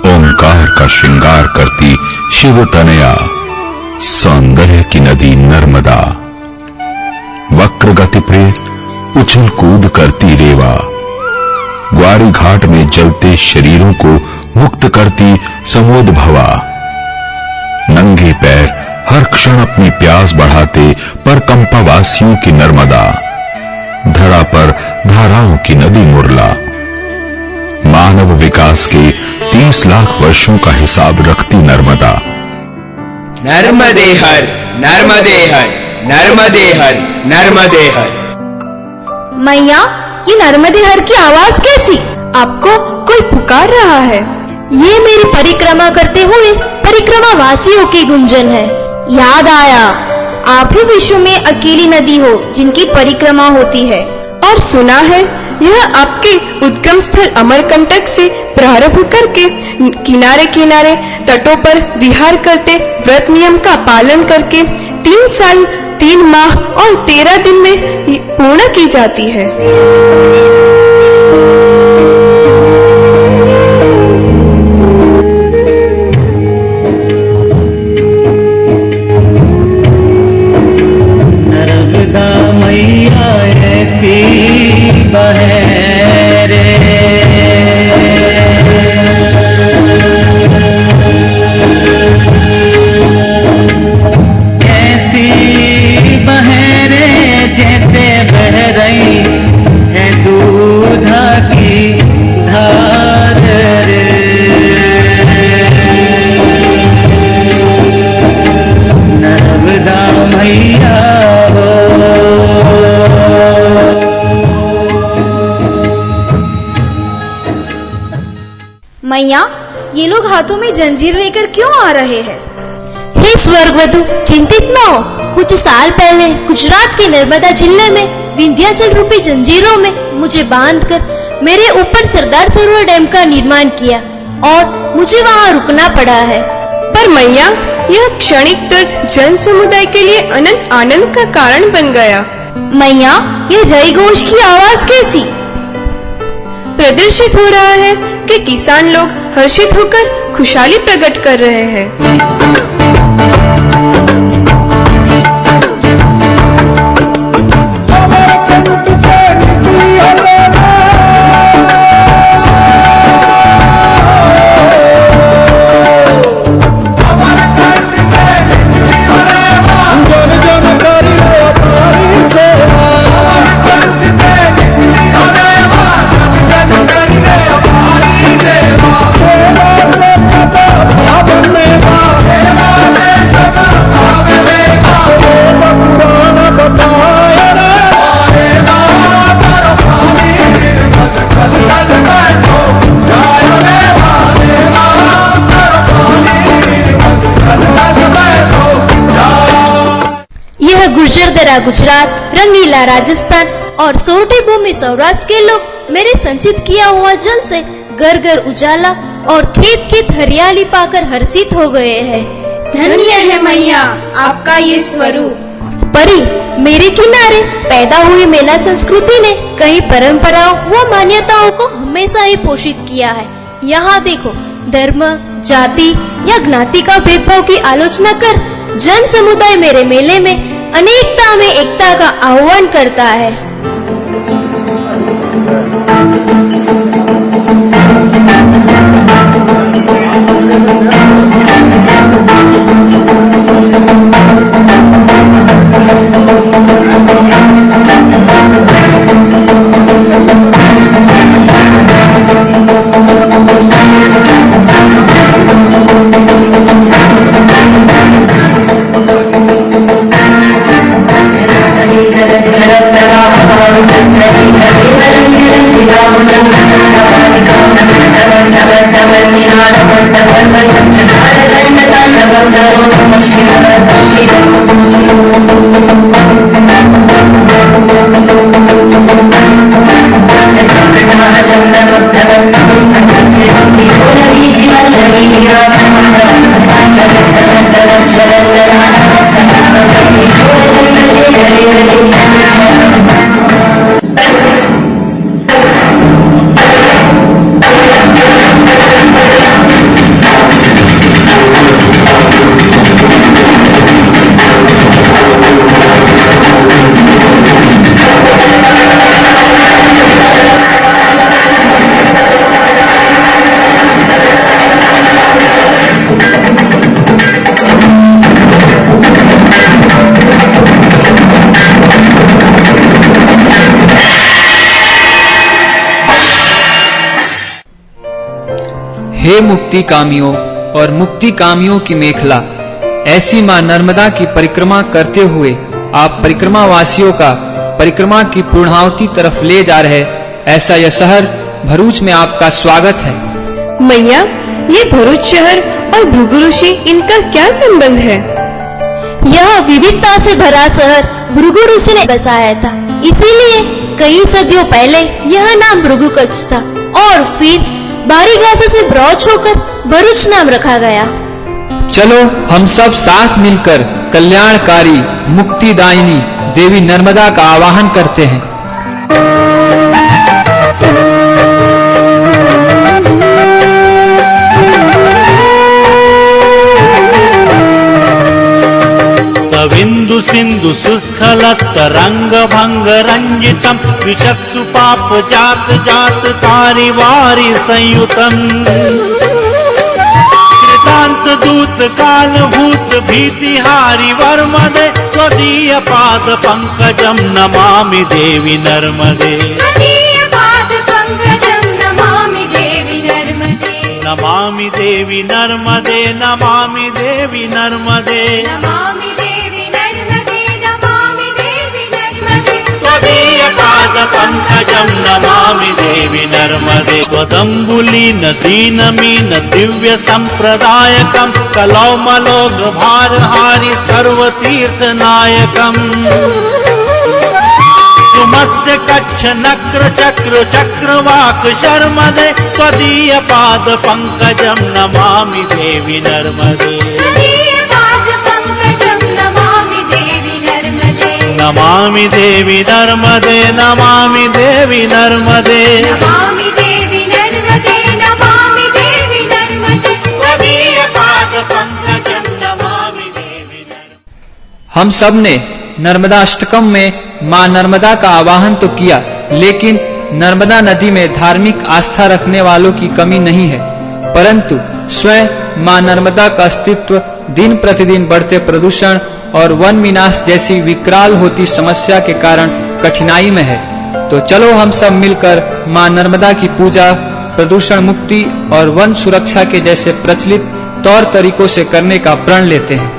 ओंकार का श्रृंगार करती शिव तनया, सौंदर्य की नदी नर्मदा, वक्र गति पे उछल कूद करती रेवा, ग्वारी घाट में जलते शरीरों को मुक्त करती समोद्भवा, नंगे पैर हर क्षण अपनी प्यास बढ़ाते पर कंपावासियों की नर्मदा, धरा पर धाराओं की नदी मुरला, मानव विकास के 30 लाख वर्षों का हिसाब रखती नर्मदा। नर्मदे हर, नर्मदे हर, नर्मदे हर, नर्मदे हर। मैया, ये नर्मदे हर की आवाज कैसी? आपको कोई पुकार रहा है? ये मेरी परिक्रमा करते हुए परिक्रमा वासियों की गुंजन है। याद आया, आप ही विश्व में अकेली नदी हो जिनकी परिक्रमा होती है। और सुना है यह आपके उद्गम स्थल अमरकंटक से प्रारंभ करके किनारे किनारे तटों पर विहार करते व्रत नियम का पालन करके 3 साल 3 माह और 13 दिन में पूर्ण की जाती है। नर्मदा मैया ऐसी बहे रे, ऐसी बहे रे जैसे बह रही है दूधा की धार रे। नर्मदा मैया मैया, ये लोग हाथों में जंजीर लेकर क्यों आ रहे हैं? हे स्वर्गवधु, चिंतित न हो। कुछ साल पहले गुजरात के नर्मदा जिले में विंध्याचल रूपी जंजीरों में मुझे बांधकर मेरे ऊपर सरदार सरोवर डैम का निर्माण किया और मुझे वहाँ रुकना पड़ा है। पर मैया, यह क्षणिक दर्द जन समुदाय के लिए अनंत आनंद का कारण बन गया। मैया, यह जय घोष की आवाज कैसी? प्रदर्शित हो रहा है कि किसान लोग हर्षित होकर खुशहाली प्रकट कर रहे हैं। गुर्जरदरा गुजरात, रंगीला राजस्थान और सोरठी भूमि सौराष्ट्र के लोग मेरे संचित किया हुआ जल से घर घर उजाला और खेत खेत हरियाली पाकर हर्षित हो गए हैं। धन्य है मैया आपका ये स्वरूप। परी, मेरे किनारे पैदा हुई मेला संस्कृति ने कई परंपराओं व मान्यताओं को हमेशा ही पोषित किया है। यहाँ देखो, धर्म, जाति या ज्ञाति का भेदभाव की आलोचना कर जन समुदाय मेरे मेले में अनेकता में एकता का आह्वान करता है। हे मुक्ति कामियों और मुक्ति कामियों की मेखला, ऐसी मां नर्मदा की परिक्रमा करते हुए आप परिक्रमा वासियों का परिक्रमा की पूर्णाहुति तरफ ले जा रहे ऐसा यह शहर भरूच में आपका स्वागत है। मैया, ये भरूच शहर और भृगु ऋषि, इनका क्या संबंध है? यह विविधता से भरा शहर भृगु ऋषि ने बसाया था, इसीलिए कई सदियों पहले यह नाम भृगुकच्छ था और फिर बारी गासा से ब्रॉच होकर भरूच नाम रखा गया। चलो हम सब साथ मिलकर कल्याणकारी मुक्तिदायिनी देवी नर्मदा का आवाहन करते हैं। सविन्दु सिंधु सुस्खलत तरंग भंग रंजितम विचक्षु पाप जात जात कारी वारी संयुतम कृतांत दूत काल भूत भीतिहारी वर्मदे स्वदीय पाद पंकजम नमामि देवी नर्मदे। नमामि देवी नर्मदे, नमामि देवी नर्मदे, नमामि देवी नर्मदे, नमामि देवी नर्मदे, त्वदीय पाद पंकजम नमामि देवी नर्मदे। त्वदम्बुलीन दीनमीन दिव्य संप्रदायकम कलौमलोग भारहारि सर्वतीर्थ नायकम तुमस्य कच्छ नक्र चक्र चक्रवाक शर्मदे त्वदीय पाद पंकजम नमामि देवी नर्मदे। नमामि देवी नर्मदे, नमामि देवी नर्मदे, नमामि देवी नर्मदे, नमामि देवी नर्मदे, त्वदीय पाद पंकजम नमामि देवी नर्मदे। हम सब ने नर्मदा अष्टकम में मां नर्मदा का आवाहन तो किया, लेकिन नर्मदा नदी में धार्मिक आस्था रखने वालों की कमी नहीं है, परंतु स्वयं मां नर्मदा का अस्तित्व दिन प्रतिदिन बढ़ते प्रदूषण और वन विनाश जैसी विकराल होती समस्या के कारण कठिनाई में है। तो चलो हम सब मिलकर मां नर्मदा की पूजा प्रदूषण मुक्ति और वन सुरक्षा के जैसे प्रचलित तौर तरीकों से करने का प्रण लेते हैं।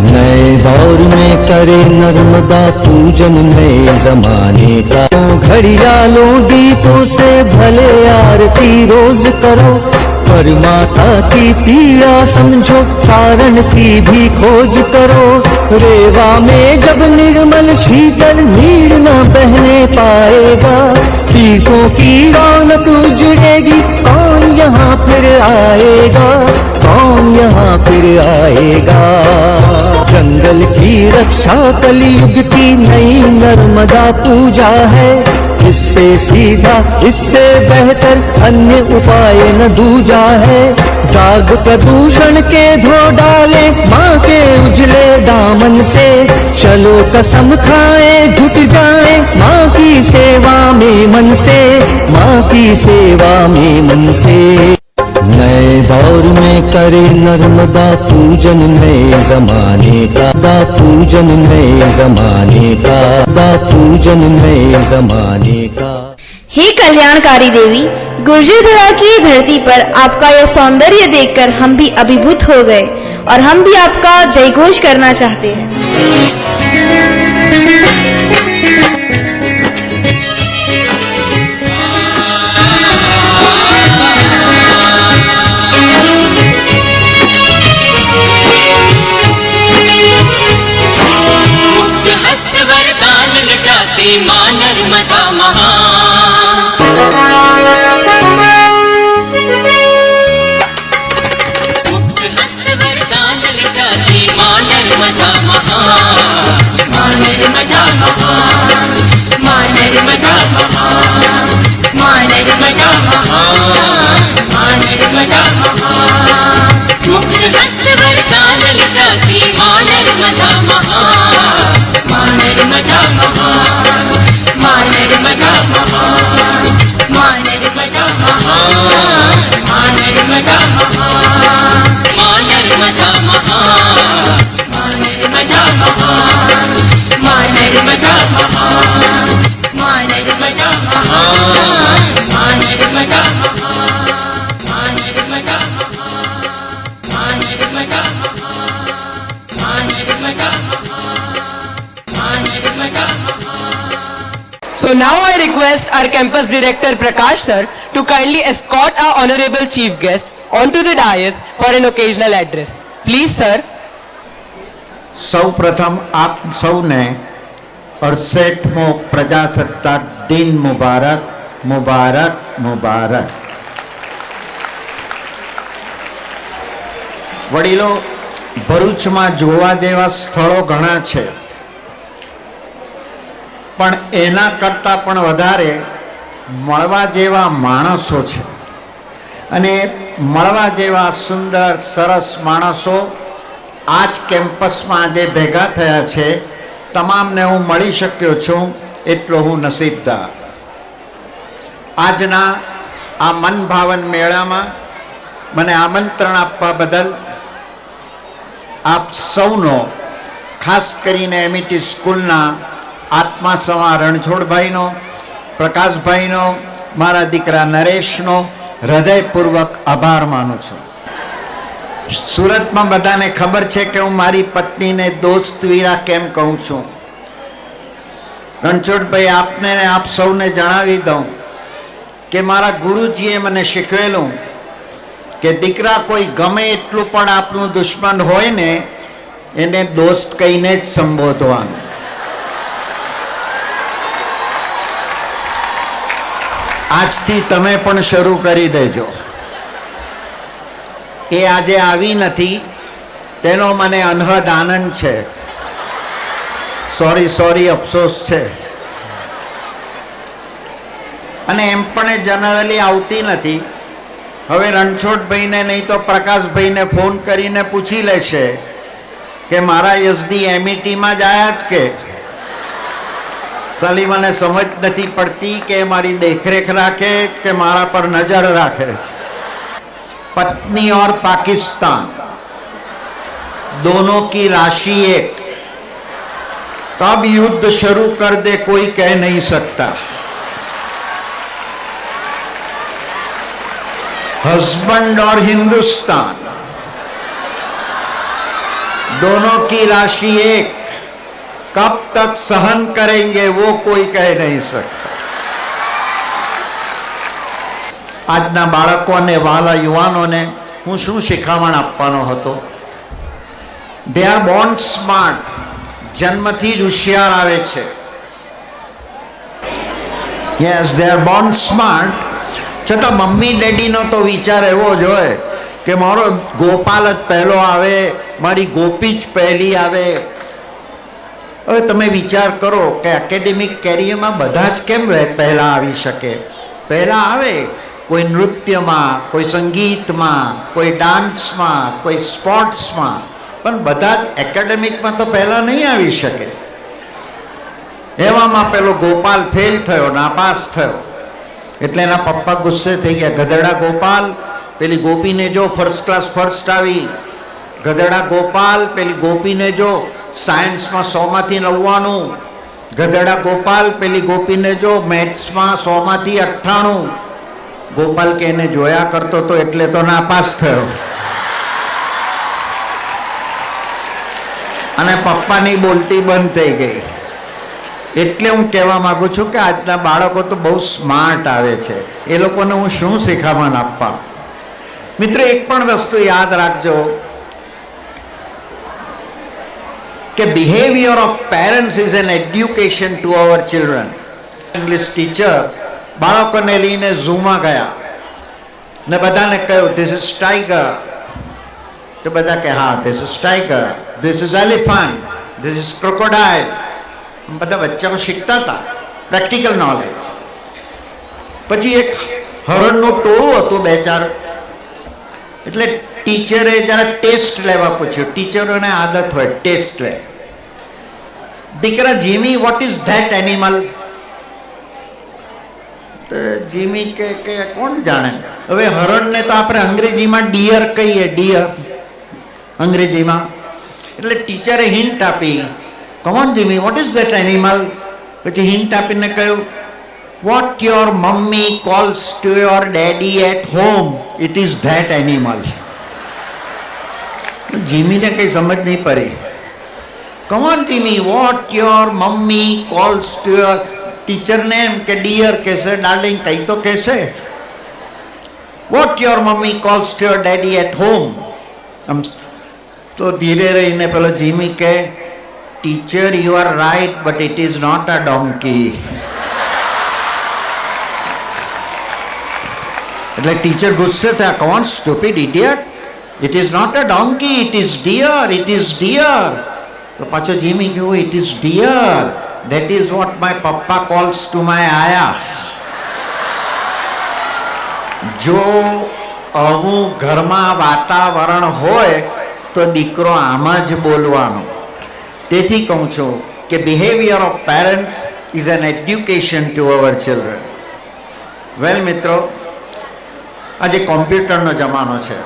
नए दौर में करे नर्मदा पूजन नए जमाने का, घड़ियालों दीपों से भले आरती रोज करो, पर माता की पीड़ा समझो कारण की भी खोज करो। रेवा में जब निर्मल शीतल नीर न बहने पाएगा, तीर्थों की रौनक उजड़ेगी, कौन यहाँ फिर आएगा, कौन यहाँ फिर आएगा। जंगल की रक्षा कलयुग की नई नर्मदा पूजा है, इससे सीधा इससे बेहतर अन्य उपाय न दूजा है। दाग प्रदूषण के धो डाले माँ के उजले दामन से, चलो कसम खाए जुट जाए माँ की सेवा में मन से, माँ की सेवा में मन से। नए दौर में करे नर्मदा पूजन नए जमाने का, दा पूजन नए जमाने का, दा पूजन नए जमाने का। हे कल्याणकारी देवी, गुर्जरधरा की धरती पर आपका यह सौंदर्य देखकर हम भी अभिभूत हो गए और हम भी आपका जयघोष करना चाहते हैं। लटाती माँ नर्मदा महान। मुक्त हस्त वरदान लटाती माँ नर्मदा महान। माँ नर्मदा महान, माँ नर्मदा महान, माँ नर्मदा महान, माँ नर्मदा महान। मुक्त हस्त वरदान लटाती माँ नर्मदा महान। माँ नर्मदा महान, माँ नर्मदा महान, माँ नर्मदा महान, माँ नर्मदा महान, माँ नर्मदा महान, माँ नर्मदा महान, माँ नर्मदा महान, माँ नर्मदा महान, माँ नर्मदा महान, माँ नर्मदा महान, माँ नर्मदा महान, माँ Narmada So now I request our campus director Prakash sir to kindly escort our honorable chief guest onto the dais for an occasional address. Please sir. સૌપ્રથમ આપ સૌને 68મો પ્રજાસત્તાક દિન મુબારક મુબારક મુબારક. વડીલો, ભરૂચમાં જોવા જેવા સ્થળો ઘણા છે, પણ એના કરતાં પણ વધારે મળવા જેવા માણસો છે. અને મળવા જેવા સુંદર સરસ માણસો આ જ કેમ્પસમાં આજે ભેગા થયા છે. તમામને હું મળી શક્યો છું એટલો હું નસીબદાર. આજના આ મનભાવન મેળામાં મને આમંત્રણ આપવા બદલ આપ સૌનો, ખાસ કરીને એમઈટી સ્કૂલના આત્મા સમા રણછોડભાઈનો, પ્રકાશભાઈનો, મારા દીકરા નરેશનો હૃદયપૂર્વક આભાર માનું છું. સુરતમાં બધાને ખબર છે કે હું મારી પત્નીને દોસ્ત વીરા કેમ કહું છું. રણછોડભાઈ, આપને આપ સૌને જણાવી દઉં કે મારા ગુરુજીએ મને શીખવેલું કે દીકરા, કોઈ ગમે એટલું પણ આપણું દુશ્મન હોય ને એને દોસ્ત કહીને જ સંબોધવાનું. આજથી તમે પણ શરૂ કરી દેજો. એ આજે આવી નથી તેનો મને અનહદ આનંદ છે. સોરી અફસોસ છે. અને એમ પણ એ જનરલી આવતી નથી. હવે રણછોડભાઈને નહીં તો પ્રકાશભાઈને ફોન કરીને પૂછી લેશે કે મારા યજદી એમઈટીમાં જ આવ્યા જ કે. સાલી મને સમજ નથી પડતી કે મારી દેખરેખ રાખે કે મારા પર નજર રાખે છે. पत्नी और पाकिस्तान दोनों की राशि एक, कब युद्ध शुरू कर दे कोई कह नहीं सकता. हस्बैंड और हिंदुस्तान दोनों की राशि एक, कब तक सहन करेंगे वो कोई कह नहीं सकता. આજના બાળકોને, વાલા યુવાનોને હું શું શિખામણ આપવાનો હતો? They are Born smart. જન્મથી જ હોશિયાર આવે છે. Yes, they are Born smart. છતાં મમ્મી ડેડીનો તો વિચાર એવો જ હોય કે મારો ગોપાલ જ પહેલો આવે, મારી ગોપી જ પહેલી આવે. હવે તમે વિચાર કરો કે એકેડેમિક કેરિયરમાં બધા જ કેમ પહેલાં આવી શકે? પહેલાં આવે કોઈ નૃત્યમાં, કોઈ સંગીતમાં, કોઈ ડાન્સમાં, કોઈ સ્પોર્ટ્સમાં, પણ બધા જ એકેડેમિકમાં તો પહેલાં નહીં આવી શકે. એવામાં પેલો ગોપાલ ફેલ થયો, નાપાસ થયો. એટલે એના પપ્પા ગુસ્સે થઈ ગયા. ગધેડા ગોપાલ, પેલી ગોપીને જો ફર્સ્ટ ક્લાસ ફર્સ્ટ આવી. ગધેડા ગોપાલ, પેલી ગોપીને જો સાયન્સમાં 100માંથી 99. ગધેડા ગોપાલ, પેલી ગોપીને જો મેથ્સમાં 100માંથી 98. ગોપાલ કે એને જોયા કરતો તો એટલે તો નાપાસ થયો. અને પપ્પાની બોલતી બંધ થઈ ગઈ. એટલે હું કહેવા માંગુ છું કે આજના બાળકો તો બહુ સ્માર્ટ આવે છે. એ લોકોને હું શું શિખામણ આપવા? મિત્રો, એક પણ વસ્તુ યાદ રાખજો કે behaviour of parents is an education to our children. English teacher બાળકોને લઈને ઝૂમાં ગયા ને બધાને કહ્યું ધીસ ઇઝ ટાઈગર. તો બધા કે હા this is tiger, this is elephant, this is crocodile. બધા બચ્ચાઓ શીખતા હતા પ્રેક્ટિકલ નોલેજ. પછી એક હરણનું ટોળું હતું 2-4. એટલે ટીચરે જરા ટેસ્ટ લેવા પૂછ્યું. ટીચરોને આદત હોય ટેસ્ટ લે. દીકરા Jimmy what is that animal? તો જીમી કે કોણ જાણે. હવે હરણને તો આપણે અંગ્રેજીમાં ડિયર કહીએ, ડિયર અંગ્રેજીમાં. એટલે ટીચરે હિન્ટ આપી, come on Jimmy what is that animal? પછી હિન્ટ આપીને કહ્યું what your mummy calls to your daddy at home it is that animal. જીમીને કંઈ સમજ નહીં પડી. Come on Jimmy what your mummy calls to your. ટીચરને એમ કે ડિયર કહેશે, ડાર્લિંગ કંઈ તો કહેશે. What your mummy calls to your daddy at home. આમ તો ધીરે રહીને પેલો જીમી કે teacher you are right but it is not a donkey. એટલે ટીચર ગુસ્સે થયા, કોણ stupid idiot, it is not a donkey, it is dear, it is dear. તો પાછો જીમી કહ્યું it is dear, that is what my પપ્પા calls to my આયા. જો આવું ઘરમાં વાતાવરણ હોય તો દીકરો આમાં જ બોલવાનો. તેથી કહું છું કે behaviour of parents is an education to our children. Well મિત્રો, આજે કોમ્પ્યુટરનો જમાનો છે,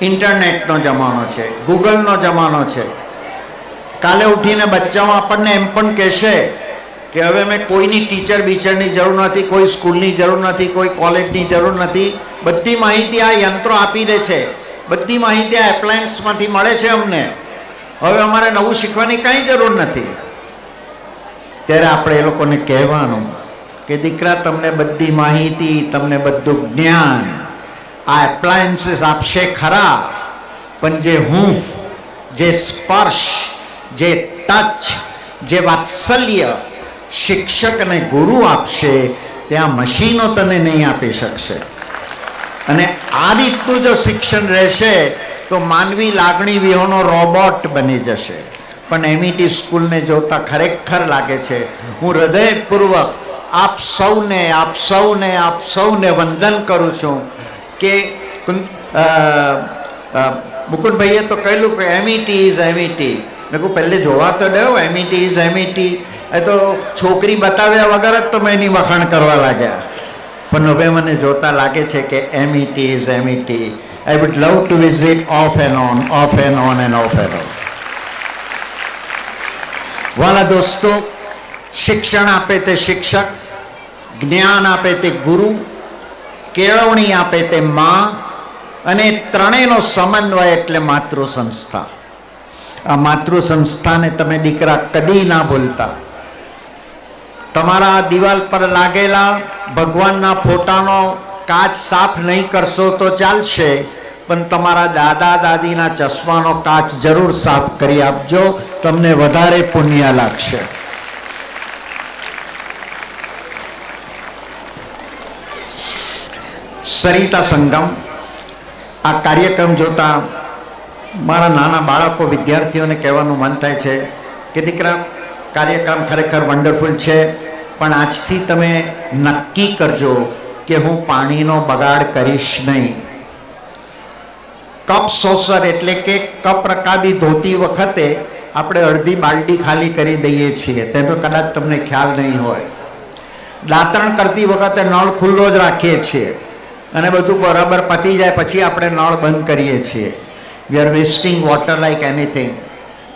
ઇન્ટરનેટનો જમાનો છે, ગૂગલનો જમાનો છે. કાલે ઉઠીને બચ્ચાઓ આપણને એમ પણ કહેશે કે હવે મેં કોઈની ટીચર બીચરની જરૂર નથી, કોઈ સ્કૂલની જરૂર નથી, કોઈ કોલેજની જરૂર નથી. બધી માહિતી આ યંત્રો આપી દે છે, બધી માહિતી આ એપ્લાયન્સમાંથી મળે છે અમને. હવે અમારે નવું શીખવાની કાંઈ જરૂર નથી. ત્યારે આપણે એ લોકોને કહેવાનું કે દીકરા તમને બધી માહિતી, તમને બધું જ્ઞાન આ એપ્લાયન્સીસ આપશે ખરા, પણ જે હૂંફ, જે સ્પર્શ, જે ટચ, જે વાત્સલ્ય શિક્ષક અને ગુરુ આપશે ત્યાં મશીનો તને નહીં આપી શકશે. અને આ રીતનું જો શિક્ષણ રહેશે તો માનવી લાગણી વિહોણો રોબોટ બની જશે. પણ એમઈટી સ્કૂલને જોતા ખરેખર લાગે છે. હું હૃદયપૂર્વક આપ સૌને વંદન કરું છું કે મુકુંદભાઈએ તો કહેલું કે એમઈટી ઇઝ એમઈટી. મેં કહું પહેલે જોવા તો દો, એમઈટી ઇઝ એમઈટી. એ તો છોકરી બતાવ્યા વગર જ તમે એની વખાણ કરવા લાગ્યા. પણ હવે મને જોતા લાગે છે કે MET is MET. I would love to visit of and on, of and on end of and on. વાલા દોસ્તો, શિક્ષણ આપે તે શિક્ષક, જ્ઞાન આપે તે ગુરુ, કેળવણી આપે તે માં, અને ત્રણેયનો સમન્વય એટલે માતૃ સંસ્થા. આ માતૃ સંસ્થાને તમે દીકરા કદી ના ભૂલતા. તમારા દિવાલ પર લાગેલા ભગવાનના ફોટાનો કાચ સાફ નહીં કરશો તો ચાલશે, પણ તમારા દાદા દાદીના ચશ્માનો કાચ જરૂર સાફ કરી આપજો, તમને વધારે પુણ્ય લાગશે. સરિતા સંગમ આ કાર્યક્રમ જોતા મારા નાના બાળકો, વિદ્યાર્થીઓને કહેવાનું મન થાય છે કે દીકરા કાર્યક્રમ ખરેખર વન્ડરફુલ છે, પણ આજથી તમે નક્કી કરજો કે હું પાણીનો બગાડ કરીશ નહીં. કપ સોસર એટલે કે કપ રકાબી ધોતી વખતે આપણે અડધી બાલડી ખાલી કરી દઈએ છીએ, તેનો કદાચ તમને ખ્યાલ નહીં હોય. દાંતણ કરતી વખતે નળ ખુલ્લો જ રાખીએ છીએ અને બધું બરાબર પતી જાય પછી આપણે નળ બંધ કરીએ છીએ. We are wasting water like anything.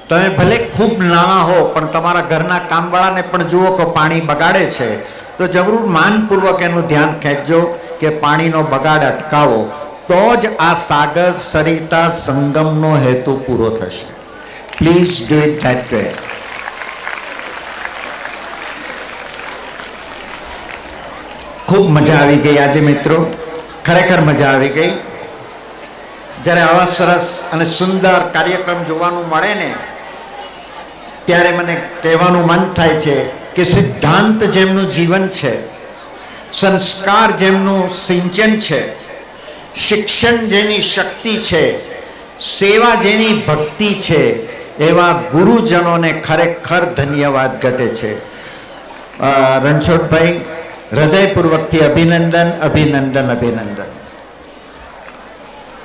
તમે ભલે ખૂબ નાના હો પણ તમારા ઘરના કામવાળાને પણ જુઓ કે પાણી બગાડે છે તો જરૂર માનપૂર્વક એનું ધ્યાન ખેંચજો કે પાણીનો બગાડ અટકાવો, તો જ આ સાગર સરિતા સંગમનો હેતુ પૂરો થશે. Please do it that way. ખૂબ મજા આવી ગઈ આજે મિત્રો, ખરેખર મજા આવી ગઈ. જ્યારે આવા સરસ અને સુંદર કાર્યક્રમ જોવાનું મળે ને ત્યારે મને કહેવાનું મન થાય છે કે સિદ્ધાંત જેમનું જીવન છે, સંસ્કાર જેમનું સિંચન છે, શિક્ષણ જેની શક્તિ છે, સેવા જેની ભક્તિ છે, એવા ગુરુજનોને ખરેખર ધન્યવાદ ઘટે છે. રણછોડભાઈ, હૃદયપૂર્વકથી અભિનંદન, અભિનંદન, અભિનંદન.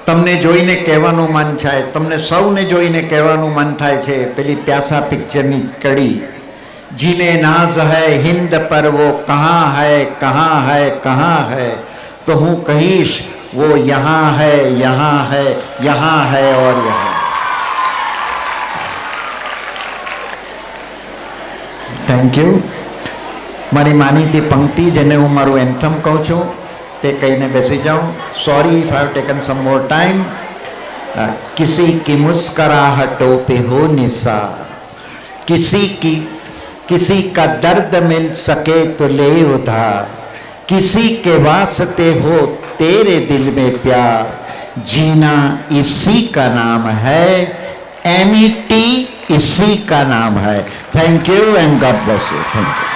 તમને જોઈને કહેવાનું મન થાય, તમને સૌને જોઈને કહેવાનું મન થાય છે પેલી પ્યાસા પિક્ચરની કડી, જીને નાઝ હૈ હિન્દ પર વો કહાં હૈ, કહાં હૈ, કહાં હૈ, તો હું કહીશ वो यहाँ है, यहाँ है, यहाँ है और यहाँ. Thank you. મારી માનીતી પંક્તિ જેને હું મારું એન્થમ કહું છું તે કહીને બેસી જાઉં. Sorry if I have taken some more time. किसी की मुस्कुराहटों पे हो निसार, किसी का दर्द मिल सके तो ले उधार, किसी के वास्ते हो तेरे दिल में प्यार, जीना इसी का नाम है, MET इसी का नाम है. Thank you and God bless you. Thank you.